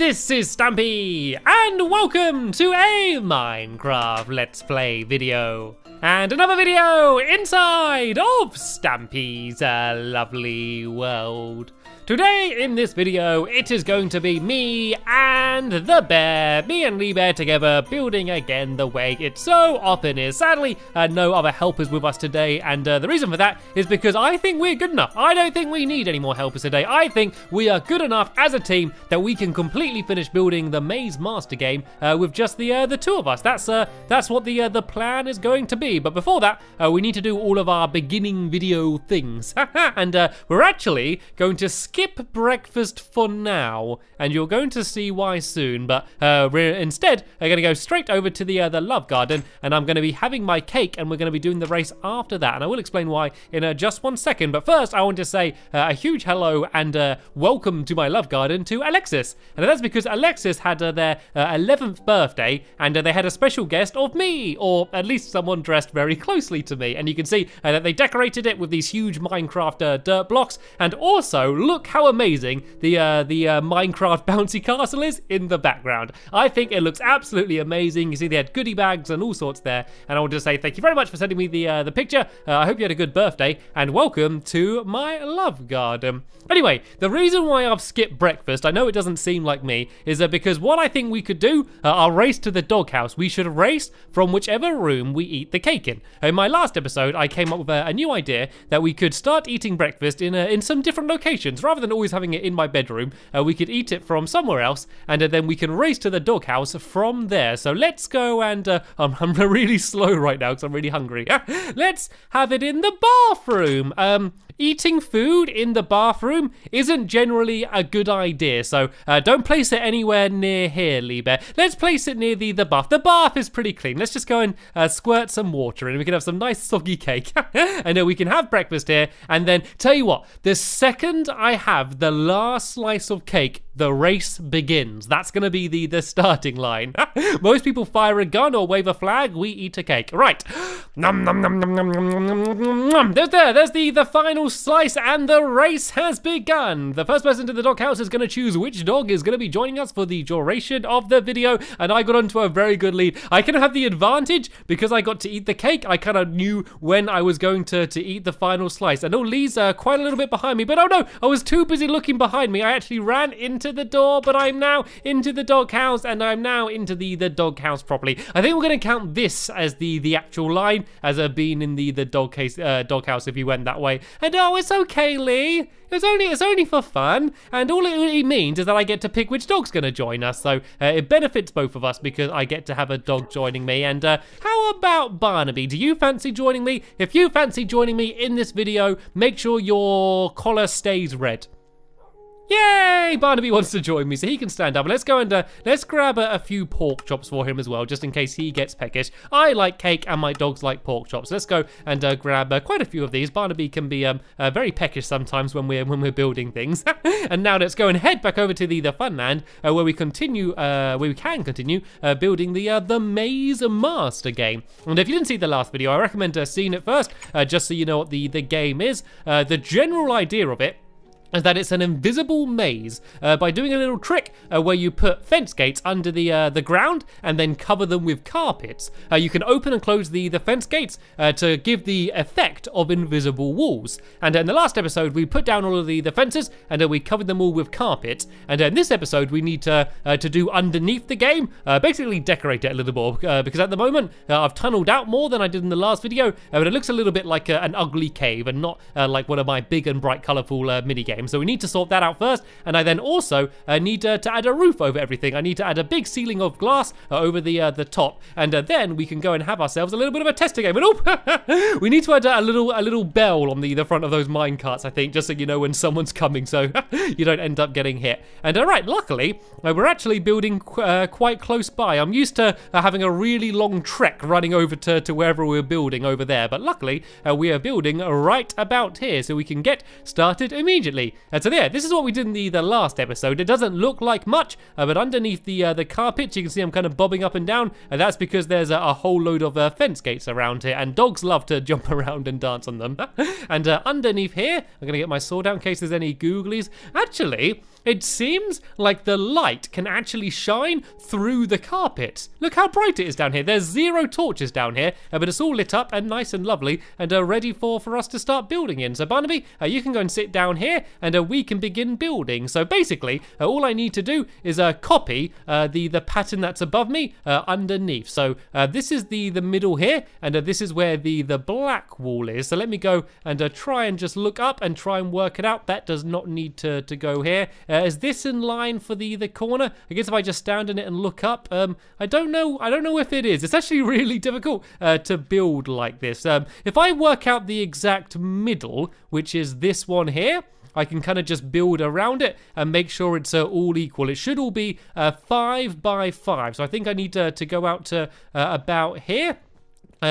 this is Stampy, and welcome to a Minecraft Let's Play video. And another video inside of Stampy's lovely world. Today in this video, it is going to be me and the bear, me and Lee Bear together, building again the way it so often is. Sadly, no other helpers with us today, and the reason for that is because I think we're good enough. I don't think we need any more helpers today. I think we are good enough as a team that we can completely finish building the Maze Master game with just the two of us. That's what the plan is going to be. But before that, we need to do all of our beginning video things, and we're actually going to skip breakfast for now, and you're going to see why soon. But we're instead going to go straight over to the love garden, and I'm going to be having my cake, and we're going to be doing the race after that, and I will explain why in just 1 second. But first, I want to say a huge hello and welcome to my love garden to Alexis, and that's because Alexis had their 11th birthday, and they had a special guest of me, or at least someone dressed very closely to me, and you can see that they decorated it with these huge Minecraft dirt blocks, and also look how amazing the Minecraft bouncy castle is in the background. I think it looks absolutely amazing. You see they had goodie bags and all sorts there, and I want to say thank you very much for sending me the picture. I hope you had a good birthday, and welcome to my love garden. Anyway, the reason why I've skipped breakfast, I know it doesn't seem like me, is because what I think we could do, our race to the doghouse, we should race from whichever room we eat the cake in. In my last episode, I came up with a new idea that we could start eating breakfast in some different locations. Rather than always having it in my bedroom, we could eat it from somewhere else, and then we can race to the doghouse from there. So let's go, and I'm really slow right now because I'm really hungry. Let's have it in the bathroom. Eating food in the bathroom isn't generally a good idea, so don't place it anywhere near here, Lee Bear. Let's place it near the bath. The bath is pretty clean. Let's just go and squirt some water in. We can have some nice soggy cake, and we can have breakfast here. And then, tell you what, the second I have the last slice of cake, the race begins. That's going to be the starting line. Most people fire a gun or wave a flag. We eat a cake. Right. Nom, nom, nom, nom, nom, nom, nom, nom, nom. There's the final slice, and the race has begun. The first person to the doghouse is going to choose which dog is going to be joining us for the duration of the video, and I got onto a very good lead. I kind of have the advantage because I got to eat the cake. I kind of knew when I was going to eat the final slice. I know Lee's quite a little bit behind me, but oh no, I was too busy looking behind me. I actually ran into the door, but I'm now into the doghouse, and I'm now into the doghouse properly. I think we're going to count this as the actual line, as being in the doghouse if you went that way. And oh, it's okay, Lee. It's only for fun, and all it means is that I get to pick which dog's going to join us. So it benefits both of us because I get to have a dog joining me. And how about Barnaby? Do you fancy joining me? If you fancy joining me in this video, make sure your collar stays red. Yay! Barnaby wants to join me, so he can stand up. And let's go and let's grab a few pork chops for him as well, just in case he gets peckish. I like cake, and my dogs like pork chops. Let's go and grab quite a few of these. Barnaby can be very peckish sometimes when we're building things. And now let's go and head back over to the fun land where we can continue building the Maze Master game. And if you didn't see the last video, I recommend seeing it first, just so you know what the game is. The general idea of it is that it's an invisible maze by doing a little trick where you put fence gates under the ground and then cover them with carpets. You can open and close the fence gates to give the effect of invisible walls. And in the last episode, we put down all of the fences, and we covered them all with carpets. And in this episode, we need to do underneath the game, basically decorate it a little more, because at the moment, I've tunneled out more than I did in the last video, but it looks a little bit like an ugly cave and not like one of my big and bright colourful mini games. So we need to sort that out first, and I then also need to add a roof over everything. I need to add a big ceiling of glass over the top, and then we can go and have ourselves a little bit of a tester game. And oh, we need to add a little bell on the front of those mine carts, I think, just so you know when someone's coming, so you don't end up getting hit. And alright, luckily we're actually building quite close by. I'm used to having a really long trek running over to wherever we're building over there, but luckily we are building right about here, so we can get started immediately. And so there, this is what we did in the last episode. It doesn't look like much, but underneath the carpet, you can see I'm kind of bobbing up and down, and that's because there's a whole load of fence gates around here, and dogs love to jump around and dance on them. And underneath here, I'm going to get my sword out in case there's any googlies. Actually, it seems like the light can actually shine through the carpet. Look how bright it is down here. There's 0 torches down here, but it's all lit up and nice and lovely and ready for us to start building in. So Barnaby, you can go and sit down here and we can begin building. So basically, all I need to do is copy the pattern that's above me underneath. So this is the middle here, and this is where the black wall is. So let me go and try and just look up and try and work it out. That does not need to go here. Is this in line for the corner? I guess if I just stand in it and look up, I don't know if it is. It's actually really difficult to build like this. If I work out the exact middle, which is this one here, I can kind of just build around it and make sure it's all equal. It should all be 5 by 5. So I think I need to go out to about here.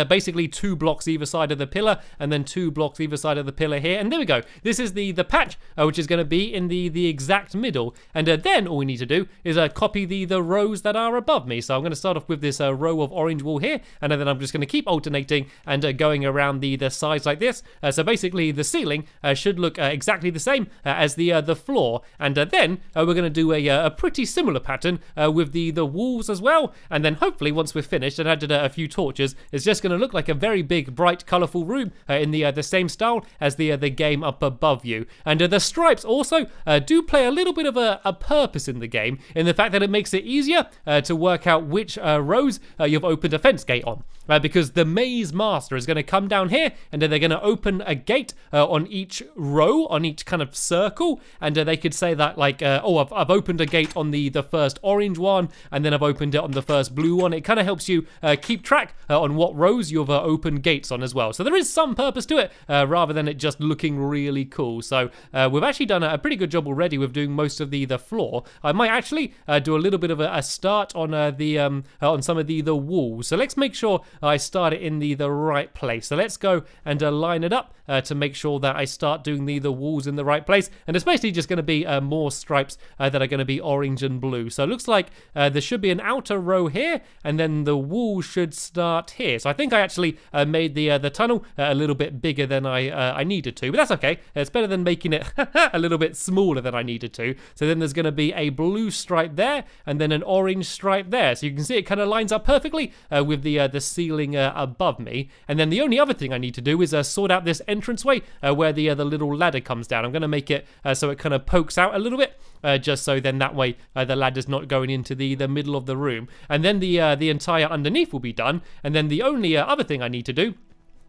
Basically 2 blocks either side of the pillar, and then 2 blocks either side of the pillar here, and there we go. This is the patch which is going to be in the exact middle, and then all we need to do is copy the rows that are above me. So I'm going to start off with this row of orange wool here, and then I'm just going to keep alternating and going around the sides like this. So basically the ceiling should look exactly the same as the floor, and then we're going to do a pretty similar pattern with the walls as well, and then hopefully once we're finished and added a few torches, it's just going to look like a very big, bright, colourful room in the same style as the game up above you. And the stripes also do play a little bit of a purpose in the game, in the fact that it makes it easier to work out which rows you've opened a fence gate on. Because the maze master is going to come down here, and they're going to open a gate on each row, on each kind of circle, and they could say that like, oh, I've opened a gate on the first orange one, and then I've opened it on the first blue one. It kind of helps you keep track on what rows you've opened gates on as well. So there is some purpose to it, rather than it just looking really cool. So we've actually done a pretty good job already with doing most of the floor. I might actually do a little bit of a start on on some of the walls. So let's make sure I start it in the right place. So let's go and line it up to make sure that I start doing the walls in the right place. And it's basically just going to be more stripes that are going to be orange and blue. So it looks like there should be an outer row here, and then the wall should start here. So I think I actually made the tunnel a little bit bigger than I needed to, but that's okay. It's better than making it a little bit smaller than I needed to. So then there's going to be a blue stripe there, and then an orange stripe there. So you can see it kind of lines up perfectly with the ceiling above me. And then the only other thing I need to do is sort out this entranceway where the little ladder comes down. I'm going to make it so it kind of pokes out a little bit, just so then that way the ladder's not going into the middle of the room. And then the entire underneath will be done. And then the only other thing I need to do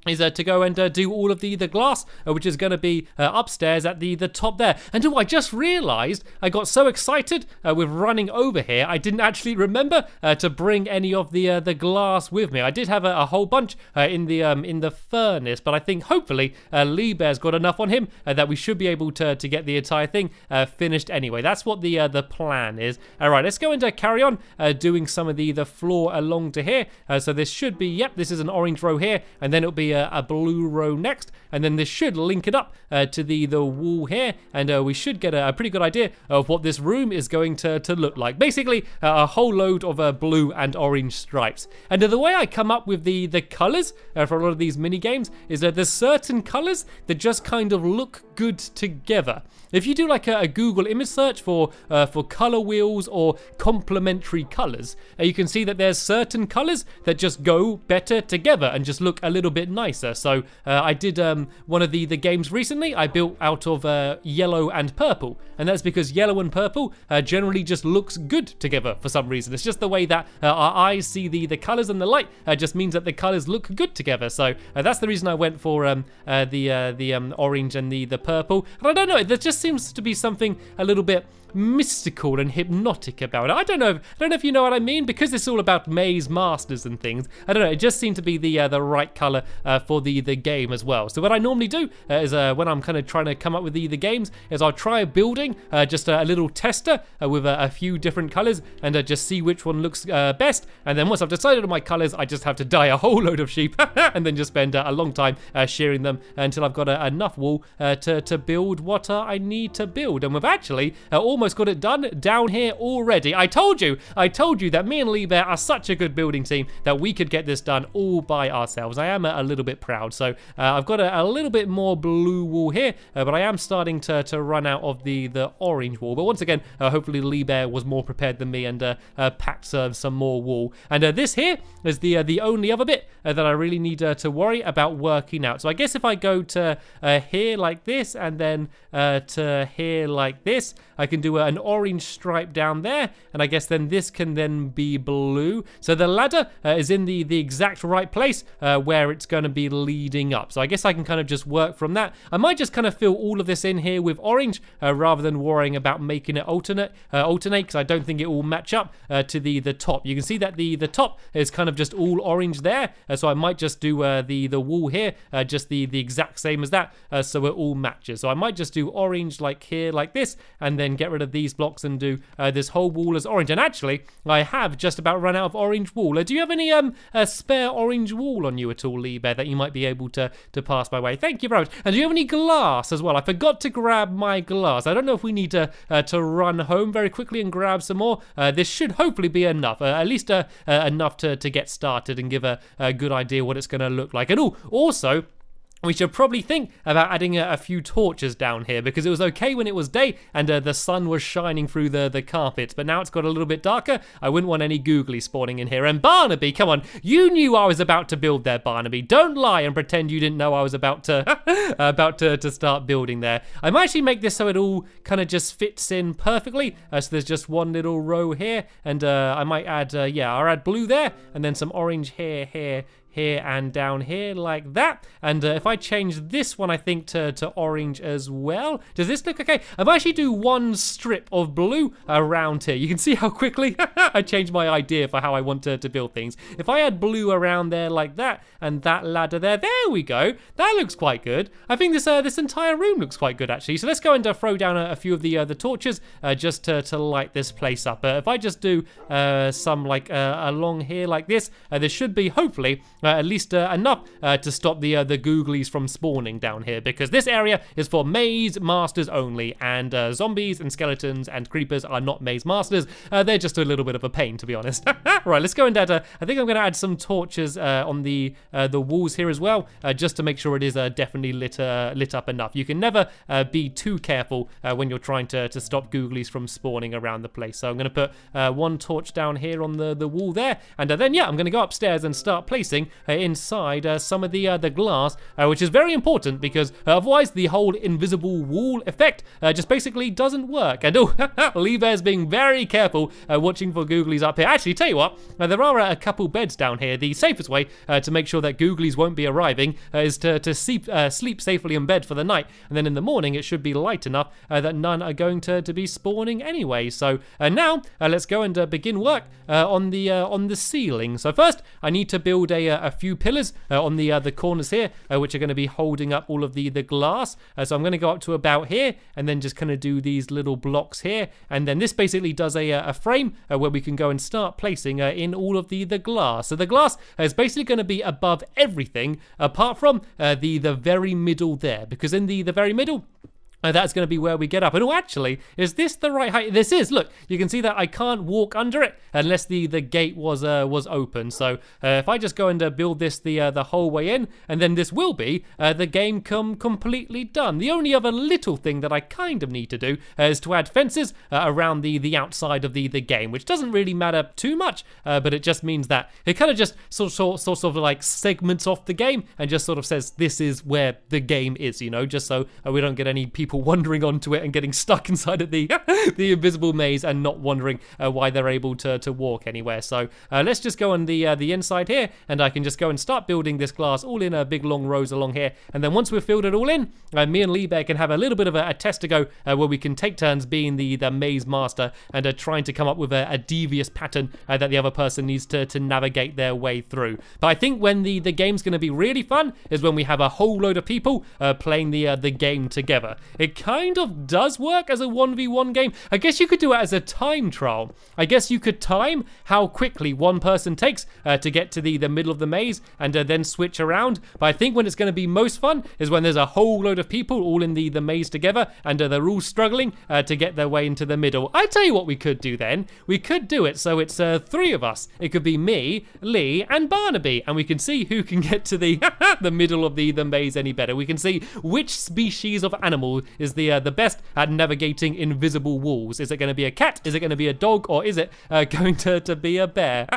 is to go and do all of the glass, which is going to be upstairs at the top there. And I just realised I got so excited with running over here, I didn't actually remember to bring any of the glass with me. I did have a whole bunch in the furnace, but I think hopefully Lee Bear's got enough on him that we should be able to get the entire thing finished anyway. That's what the plan is. All right, let's go and carry on doing some of the floor along to here. So this should be, yep, this is an orange row here, and then it'll be a blue row next, and then this should link it up to the wall here, and we should get a pretty good idea of what this room is going to look like. Basically a whole load of blue and orange stripes. And the way I come up with the colors for a lot of these mini games is that there's certain colors that just kind of look good together. If you do like a Google image search for color wheels or complementary colors, you can see that there's certain colors that just go better together and just look a little bit nicer. So I did one of the games recently. I built out of yellow and purple, and that's because yellow and purple generally just looks good together for some reason. It's just the way that our eyes see the colors, and the light just means that the colors look good together. So that's the reason I went for the orange and the purple. And I don't know, there just seems to be something a little bit mystical and hypnotic about it. I don't know if you know what I mean, because it's all about maze masters and things. I don't know, it just seemed to be the right color for the game as well. So what I normally do is when I'm kind of trying to come up with the games is I'll try building just a little tester with a few different colors, and just see which one looks best. And then once I've decided on my colors, I just have to dye a whole load of sheep and then just spend a long time shearing them until I've got enough wool to build what I need to build. And we've actually almost got it done down here already. I told you that me and Lee Bear are such a good building team that we could get this done all by ourselves. I am a little little bit proud. So I've got a little bit more blue wool here, but I am starting to run out of the orange wool. But once again, hopefully Lee Bear was more prepared than me and packed some more wool. And this here is the only other bit that I really need to worry about working out. So I guess if I go to here like this and then to here like this, I can do an orange stripe down there, and I guess then this can then be blue. So the ladder is in the exact right place where it's going to be leading up. So I guess I can kind of just work from that. I might just kind of fill all of this in here with orange rather than worrying about making it alternate, because I don't think it will match up to the top. You can see that the top is kind of just all orange there, so I might just do the wool here just the exact same as that, so it all matches. So I might just do orange like here like this, and then get rid of these blocks and do this whole wall as orange. And actually I have just about run out of orange wool. Do you have any spare orange wool on you at all, Lee Bear, that you might be able to pass my way? Thank you very much. And do you have any glass as well? I forgot to grab my glass. I don't know if we need to run home very quickly and grab some more. This should hopefully be enough, at least enough to get started and give a good idea what it's going to look like. And also, we should probably think about adding a few torches down here, because it was okay when it was day and the sun was shining through the carpets, but now it's got a little bit darker. I wouldn't want any googly spawning in here. And Barnaby, come on, you knew I was about to build there, Barnaby. Don't lie and pretend you didn't know I was about to start building there. I might actually make this so it all kind of just fits in perfectly. So there's just one little row here, and I might add, I'll add blue there, and then some orange here and down here like that. And if I change this one, I think to orange as well. Does this look okay? I might actually do one strip of blue around here. You can see how quickly I changed my idea for how I want to build things. If I add blue around there like that, and that ladder there we go. That looks quite good. I think this entire room looks quite good actually. So let's go and throw down a few of the torches just to light this place up. If I just do some like along here like this, there should be hopefully at least enough to stop the googlies from spawning down here, because this area is for maze masters only, and zombies and skeletons and creepers are not maze masters. They're just a little bit of a pain, to be honest. Right, let's go and add, I think I'm going to add some torches on the walls here as well, just to make sure it is definitely lit up enough. You can never be too careful when you're trying to stop googlies from spawning around the place. So I'm going to put one torch down here on the wall there, and then I'm going to go upstairs and start placing inside some of the glass, which is very important, because otherwise the whole invisible wall effect just basically doesn't work. And Lee Bear's being very careful watching for googlies up here. Actually, tell you what, there are a couple beds down here. The safest way to make sure that googlies won't be arriving is to sleep safely in bed for the night, and then in the morning it should be light enough that none are going to be spawning anyway. So now let's go and begin work on the ceiling. So first I need to build a few pillars on the corners here, which are going to be holding up all of the glass. So I'm going to go up to about here, and then just kind of do these little blocks here, and then this basically does a frame where we can go and start placing in all of the glass. So the glass is basically going to be above everything apart from the very middle there, because in the very middle, that's going to be where we get up. And actually, is this the right height? This is. Look, you can see that I can't walk under it unless the gate was open. So if I just go and build this the whole way in, and then this will be the game completely done. The only other little thing that I kind of need to do is to add fences around the outside of the game, which doesn't really matter too much, but it just means that it kind of just sort of like segments off the game and just sort of says this is where the game is, just so we don't get any people wandering onto it and getting stuck inside of the invisible maze and not wondering why they're able to walk anywhere. So let's just go on the inside here, and I can just go and start building this glass all in big long rows along here. And then once we've filled it all in, me and Lee Bear can have a little bit of a test to go where we can take turns being the maze master and trying to come up with a devious pattern that the other person needs to navigate their way through. But I think when the game's going to be really fun is when we have a whole load of people playing the game together. it kind of does work as a 1v1 game. I guess you could do it as a time trial. I guess you could time how quickly one person takes to get to the middle of the maze and then switch around. But I think when it's going to be most fun is when there's a whole load of people all in the maze together and they're all struggling to get their way into the middle. I tell you what we could do then. We could do it so it's 3 of us. It could be me, Lee, and Barnaby, and we can see who can get to the the middle of the maze any better. We can see which species of animal is the best at navigating invisible walls. Is it going to be a cat? Is it going to be a dog? Or is it going to be a bear?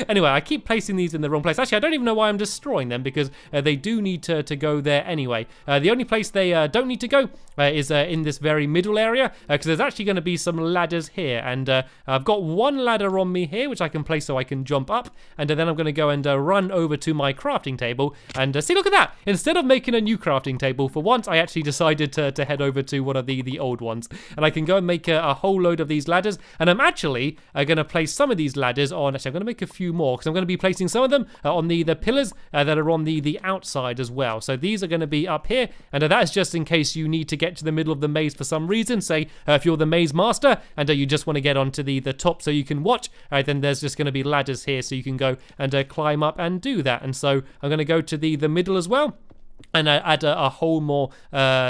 Anyway, I keep placing these in the wrong place. Actually, I don't even know why I'm destroying them because they do need to go there anyway. The only place they don't need to go is in this very middle area because there's actually going to be some ladders here, and I've got one ladder on me here which I can place so I can jump up, and then I'm going to go and run over to my crafting table and see, look at that. Instead of making a new crafting table, for once I actually decided to head over to one of the old ones, and I can go and make a whole load of these ladders, and I'm actually going to place some of these ladders on, actually I'm going to make a few more because I'm going to be placing some of them on the pillars that are on the outside as well. So these are going to be up here, and that is just in case you need to get to the middle of the maze for some reason. Say if you're the maze master and you just want to get onto the top so you can watch, then there's just going to be ladders here so you can go and climb up and do that. And so I'm going to go to the middle as well, and add a whole more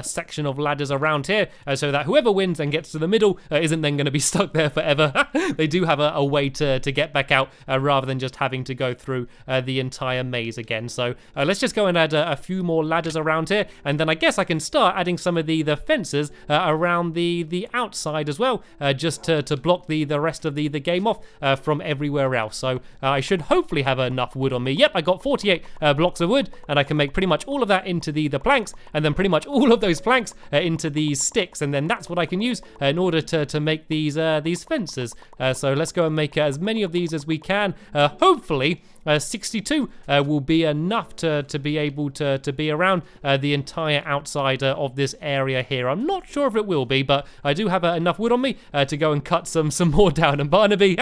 section of ladders around here so that whoever wins and gets to the middle isn't then going to be stuck there forever. They do have a way to get back out rather than just having to go through the entire maze again. So let's just go and add a few more ladders around here, and then I guess I can start adding some of the fences around the outside as well, just to block the rest of the game off from everywhere else. So I should hopefully have enough wood on me. Yep, I got 48 blocks of wood, and I can make pretty much all of that into the planks, and then pretty much all of those planks into these sticks, and then that's what I can use in order to make these fences. So let's go and make as many of these as we can. Hopefully 62 will be enough to be able to be around the entire outside of this area here. I'm not sure if it will be, but I do have enough wood on me to go and cut some more down. And Barnaby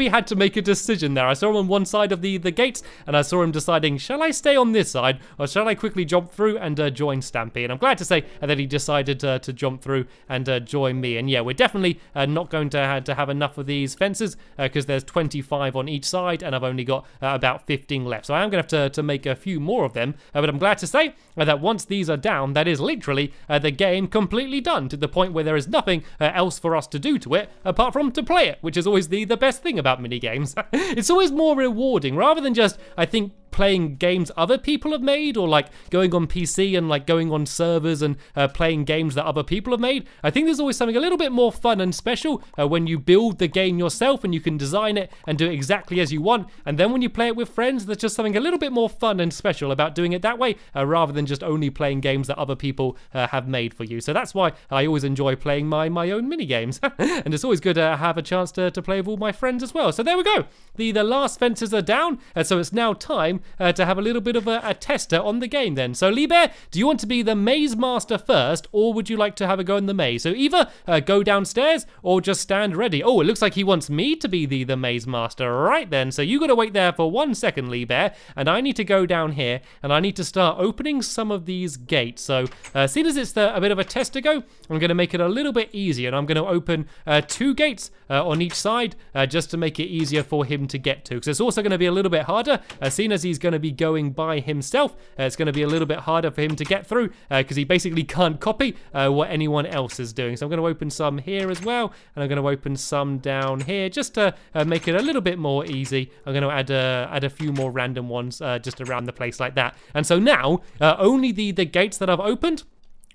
had to make a decision there. I saw him on one side of the gates, and I saw him deciding, shall I stay on this side or shall I quickly jump through and join Stampy? And I'm glad to say that he decided to jump through and join me. And yeah, we're definitely not going to have enough of these fences because there's 25 on each side, and I've only got about 15 left. So I am going to have to make a few more of them, but I'm glad to say that once these are down, that is literally the game completely done, to the point where there is nothing else for us to do to it apart from to play it, which is always the best thing about mini games. It's always more rewarding rather than just, I think, playing games other people have made, or like going on PC and like going on servers and playing games that other people have made. I think there's always something a little bit more fun and special when you build the game yourself and you can design it and do it exactly as you want, and then when you play it with friends, there's just something a little bit more fun and special about doing it that way rather than just only playing games that other people have made for you. So that's why I always enjoy playing my own mini games. And it's always good to have a chance to play with all my friends as well. So there we go, the last fences are down, so it's now time to have a little bit of a tester on the game then. So Lee Bear, do you want to be the maze master first, or would you like to have a go in the maze? So either go downstairs or just stand ready. Oh, it looks like he wants me to be the maze master. Right then, so you got to wait there for 1 second, Lee Bear, and I need to go down here and I need to start opening some of these gates. So seeing as it's a bit of a test to go, I'm going to make it a little bit easier, and I'm going to open 2 gates on each side just to make it easier for him to get to, because it's also going to be a little bit harder seeing as he's going to be going by himself. It's going to be a little bit harder for him to get through because he basically can't copy what anyone else is doing. So I'm going to open some here as well, and I'm going to open some down here just to make it a little bit more easy. I'm going to add a few more random ones just around the place like that. And so now only the gates that I've opened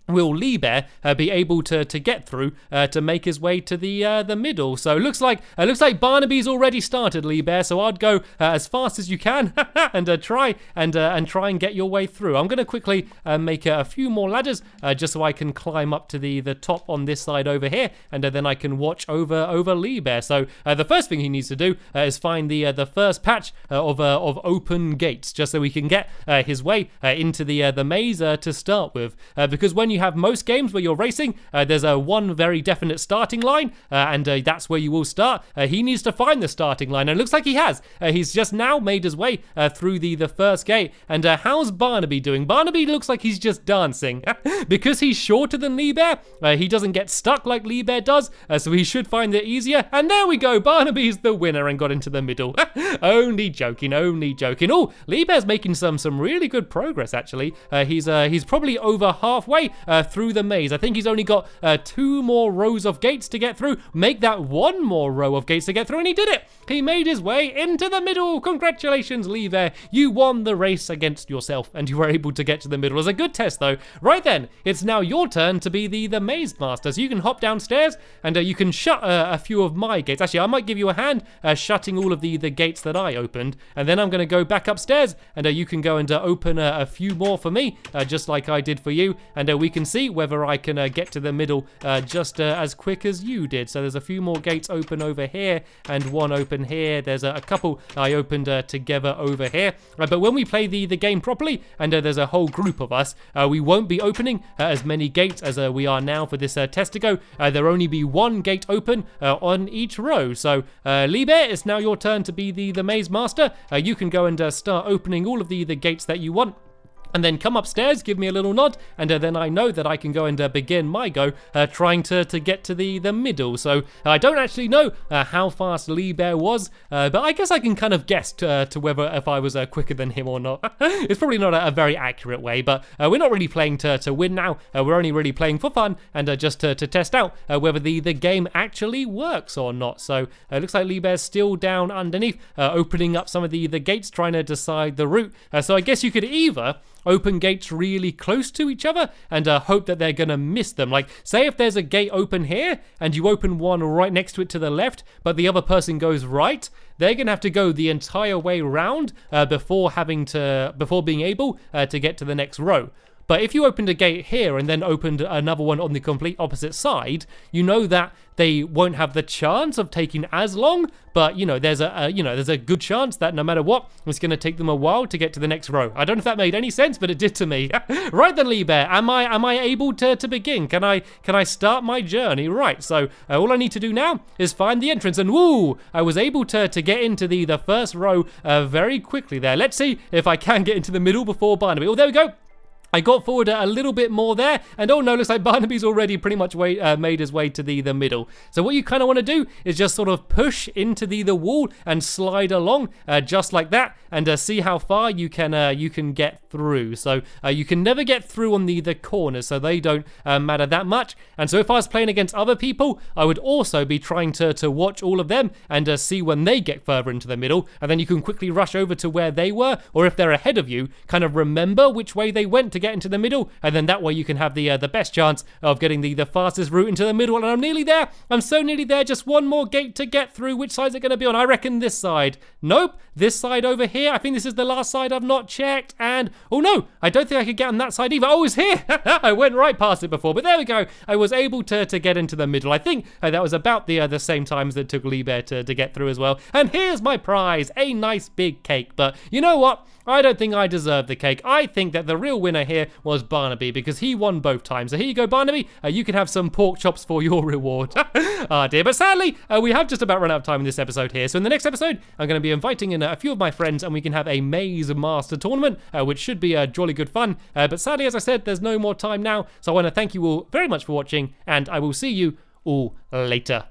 will Lee Bear be able to get through to make his way to the middle. So looks like Barnaby's already started, Lee Bear. So I'd go as fast as you can and try and get your way through. I'm going to quickly make a few more ladders just so I can climb up to the top on this side over here, and then I can watch over Lee Bear. So the first thing he needs to do is find the first patch of open gates, just so we can get his way into the maze to start with. Because when you you have most games where you're racing, there's one very definite starting line, and that's where you will start. He needs to find the starting line, and it looks like he has. He's just now made his way through the first gate. And how's Barnaby doing? Barnaby looks like he's just dancing. Because he's shorter than Lee Bear, he doesn't get stuck like Lee Bear does, so he should find it easier. And there we go, Barnaby's the winner and got into the middle. Only joking, only joking. Oh, Lee Bear's making some really good progress, actually. He's probably over halfway through the maze. I think he's only got 2 more rows of gates to get through. Make that 1 more row of gates to get through, and he did it. He made his way into the middle. Congratulations, Lee Bear. You won the race against yourself, and you were able to get to the middle. It was a good test, though. Right then, it's now your turn to be the maze master. So you can hop downstairs, and you can shut a few of my gates. Actually, I might give you a hand shutting all of the gates that I opened, and then I'm going to go back upstairs, and you can go and open a few more for me, just like I did for you, and we can see whether I can get to the middle just as quick as you did. So there's a few more gates open over here, and one open here. There's a couple I opened together over here. But when we play the game properly, and there's a whole group of us, we won't be opening as many gates as we are now for this test to go. There'll only be 1 gate open on each row. So Lee Bear, it's now your turn to be the maze master. You can go and start opening all of the gates that you want. And then come upstairs, give me a little nod, and then I know that I can go and begin my go trying to get to the middle. So I don't actually know how fast Lee Bear was, but I guess I can kind of guess to whether if I was quicker than him or not. It's probably not a very accurate way, but we're not really playing to win now. We're only really playing for fun and just to test out whether the game actually works or not. So it looks like Lee Bear's still down underneath, opening up some of the gates, trying to decide the route. So I guess you could either open gates really close to each other and hope that they're gonna miss them. Like, say if there's a gate open here and you open one right next to it to the left, but the other person goes right, they're gonna have to go the entire way round before being able to get to the next row. But if you opened a gate here and then opened another one on the complete opposite side, you know that they won't have the chance of taking as long, but there's a good chance that no matter what, it's going to take them a while to get to the next row. I don't know if that made any sense, but it did to me. Right then, Lee Bear, am I able to begin? Can I start my journey? Right. So all I need to do now is find the entrance, and woo, I was able to get into the first row very quickly there. Let's see if I can get into the middle before Barnaby. Oh, there we go. I got forward a little bit more there, and oh no, looks like Barnaby's already pretty much made his way to the middle. So what you kind of want to do is just sort of push into the wall and slide along just like that, and see how far you can get through. So you can never get through on the corners, so they don't matter that much. And so if I was playing against other people, I would also be trying to watch all of them and see when they get further into the middle, and then you can quickly rush over to where they were, or if they're ahead of you, kind of remember which way they went to get into the middle, and then that way you can have the best chance of getting the fastest route into the middle. And I'm nearly there. I'm so nearly there. Just 1 more gate to get through. Which side is it going to be on? I reckon this side. Nope. This side over here. I think this is the last side I've not checked. And oh no, I don't think I could get on that side either. Oh, it's here. I went right past it before, but there we go. I was able to get into the middle. I think that was about the same time as it took Lee Bear to get through as well. And here's my prize, a nice big cake. But you know what? I don't think I deserve the cake. I think that the real winner here was Barnaby, because he won both times. So here you go, Barnaby. You can have some pork chops for your reward. Ah dear, but sadly, we have just about run out of time in this episode here. So in the next episode, I'm going to be inviting in a few of my friends, and we can have a Maze Master tournament, which should be jolly good fun. But sadly, as I said, there's no more time now. So I want to thank you all very much for watching, and I will see you all later.